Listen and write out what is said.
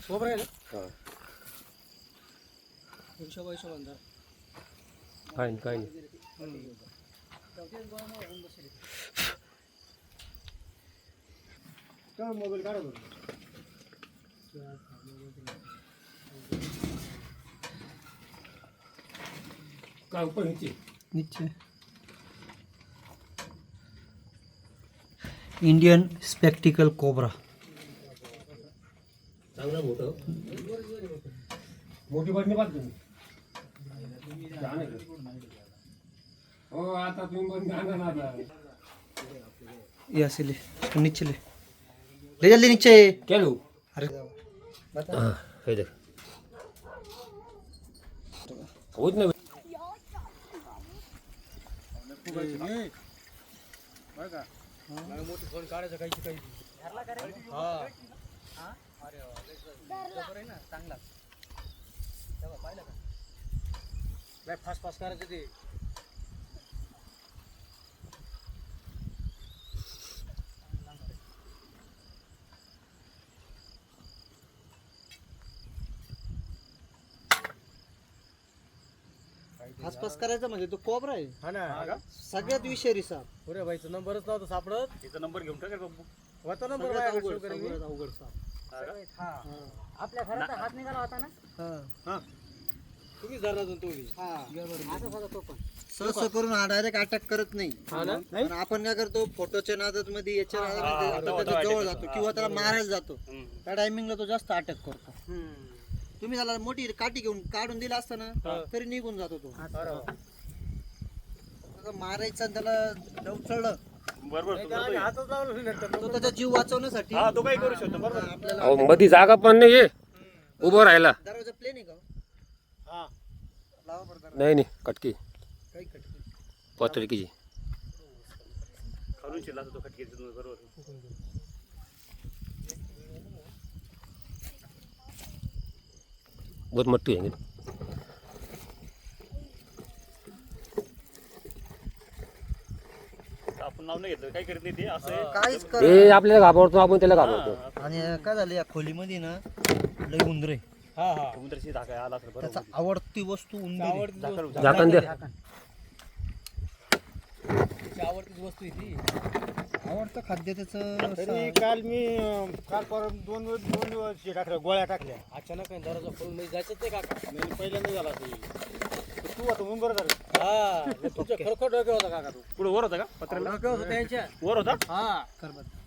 Cobra आहे ना? हा हिशोबा अंदाज काय नाही का मोबाईल काढा बरं. काय ऊपर नीचे इंडियन स्पेक्टिकल कोबरा चांगला मोठं मोठी बटणी पाहत तुम्ही हो आता तुम्ही पण जाणार ना आता ये ऐसे ले नीचे ले जल्दी नीचे. क्या लो अरे हाँ हे देख होत नाही मोठी फोन काढायचं काही चांगला पाहिलं का फास्ट फास्ट करायचं ते. आसपास करायचं म्हणजे तो कोबरा आहे. हा ना सगळ्यात विषारी साप. अरे भाई नंबरच नव्हता सापडत. त्याचा नंबर घेऊन टाका बाबू. होता नंबर अवघड साप. आपल्या घरात हात निघाला होता ना. तुम्ही धरला तुम्ही. असं होता तो पण. सहसा करून हा डायरेक्ट अटॅक करत नाही. पण आपण काय करतो फोटोच्या नादात मध्ये याच्या नादात त्याच्या जवळ जातो किंवा त्याला मारायला जातो. त्या टायमिंगला तो जास्त अटॅक करतो. तुम्ही त्याला मोठी काठी घेऊन काढून दिला असताना तरी निघून जातो तो. मारायचा त्याला चढलं तो त्याचा जीव वाचवण्यासाठी तो काही करू शकतो बरोबर. आपल्याला मध्ये जागा पण नाही उभं राहायला. दरवाजा प्लेन आहे का? हा लावा बरं दरवाजा. नाही कटकी काही कटकं. पत्रिकेची खालून शिरला तो खटके बरोबर. बहुत मट्टी आहे आपण नाव नाही घेतलं काही करत नाही ते असं काहीच कर. ते आपल्याला घाबरतो आपण त्याला घाबरतो. आणि काय झालं या खोलीमध्ये ना लई उंदरे. हा हा समुद्राची धाका आला तर त्याचा बरोबर. आवडती वस्तू उंदीर. झाकण द्या. आवडतीच वस्तू आहे ती. आवडतं खाद्य त्याचं. तरी काल मी काल परत दोन दिवस टाकल्या गोळ्या टाकल्या. अचानक दरवाजा खोलून जायचं ते काका. नाही पहिल्यांदा झाला तू आता मुंबर झाला. हा तुमच्या खरखर डोक्या होता काका तू. पुढे वर होता का पत्र्याला डोक्या होता त्यांच्या. वर होता. हा कर बरं.